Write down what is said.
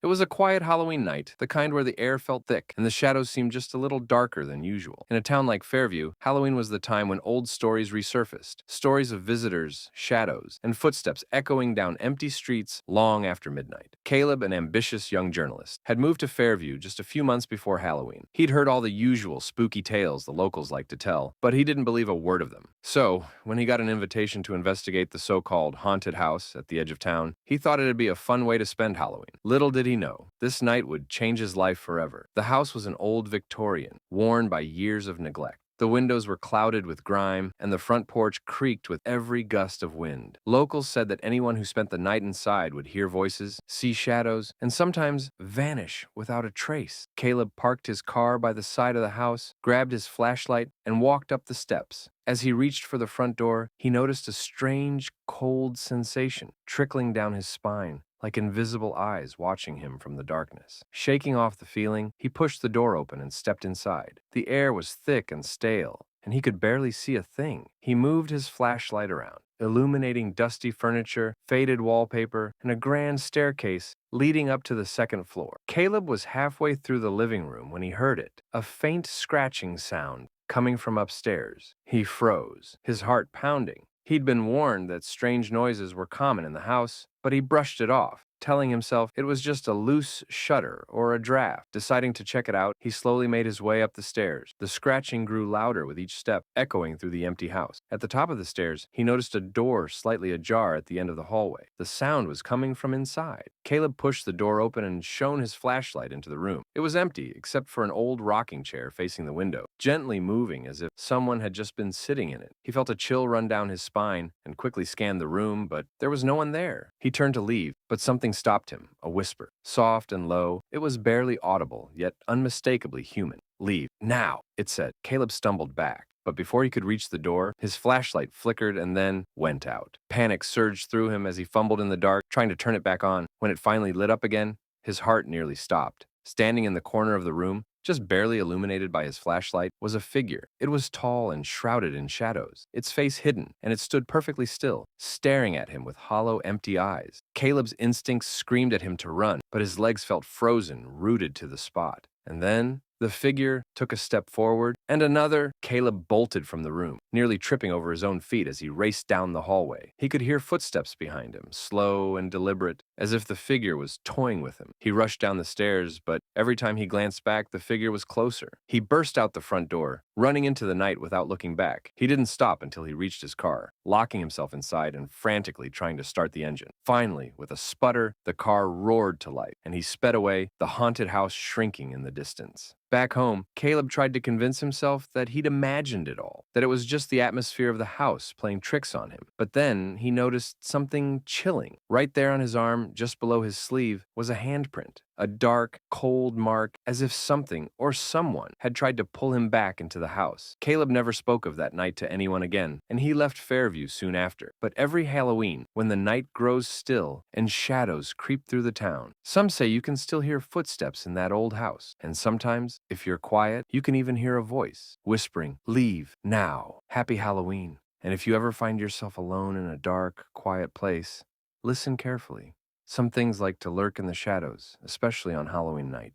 It was a quiet Halloween night, the kind where the air felt thick and the shadows seemed just a little darker than usual. In a town like Fairview, Halloween was the time when old stories resurfaced, stories of visitors, shadows, and footsteps echoing down empty streets long after midnight. Caleb, an ambitious young journalist, had moved to Fairview just a few months before Halloween. He'd heard all the usual spooky tales the locals like to tell, but he didn't believe a word of them. So, when he got an invitation to investigate the so-called haunted house at the edge of town, he thought it'd be a fun way to spend Halloween. Little did he know, this night would change his life forever. The house was an old Victorian, worn by years of neglect. The windows were clouded with grime, and the front porch creaked with every gust of wind. Locals said that anyone who spent the night inside would hear voices, see shadows, and sometimes vanish without a trace. Caleb parked his car by the side of the house, grabbed his flashlight, and walked up the steps. As he reached for the front door, he noticed a strange, cold sensation trickling down his spine, like invisible eyes watching him from the darkness. Shaking off the feeling, he pushed the door open and stepped inside. The air was thick and stale, and he could barely see a thing. He moved his flashlight around, illuminating dusty furniture, faded wallpaper, and a grand staircase leading up to the second floor. Caleb was halfway through the living room when he heard it, a faint scratching sound coming from upstairs. He froze, his heart pounding. He'd been warned that strange noises were common in the house, but he brushed it off, telling himself it was just a loose shutter or a draft. Deciding to check it out, he slowly made his way up the stairs. The scratching grew louder with each step, echoing through the empty house. At the top of the stairs, he noticed a door slightly ajar at the end of the hallway. The sound was coming from inside. Caleb pushed the door open and shone his flashlight into the room. It was empty, except for an old rocking chair facing the window, gently moving as if someone had just been sitting in it. He felt a chill run down his spine and quickly scanned the room, but there was no one there. He turned to leave, but something stopped him, a whisper. Soft and low, it was barely audible, yet unmistakably human. "Leave, now," it said. Caleb stumbled back, but before he could reach the door, his flashlight flickered and then went out. Panic surged through him as he fumbled in the dark, trying to turn it back on. When it finally lit up again, his heart nearly stopped. Standing in the corner of the room, just barely illuminated by his flashlight, was a figure. It was tall and shrouded in shadows, its face hidden, and it stood perfectly still, staring at him with hollow, empty eyes. Caleb's instincts screamed at him to run, but his legs felt frozen, rooted to the spot. And then the figure took a step forward, and another. Caleb bolted from the room, nearly tripping over his own feet as he raced down the hallway. He could hear footsteps behind him, slow and deliberate, as if the figure was toying with him. He rushed down the stairs, but every time he glanced back, the figure was closer. He burst out the front door, running into the night without looking back. He didn't stop until he reached his car, locking himself inside and frantically trying to start the engine. Finally, with a sputter, the car roared to life, and he sped away, the haunted house shrinking in the distance. Back home, Caleb tried to convince himself that he'd imagined it all, that it was just the atmosphere of the house playing tricks on him. But then he noticed something chilling. Right there on his arm, just below his sleeve, was a handprint. A dark, cold mark, as if something or someone had tried to pull him back into the house. Caleb never spoke of that night to anyone again, and he left Fairview soon after. But every Halloween, when the night grows still and shadows creep through the town, some say you can still hear footsteps in that old house. And sometimes, if you're quiet, you can even hear a voice whispering, "Leave now. Happy Halloween." And if you ever find yourself alone in a dark, quiet place, listen carefully. Some things like to lurk in the shadows, especially on Halloween night.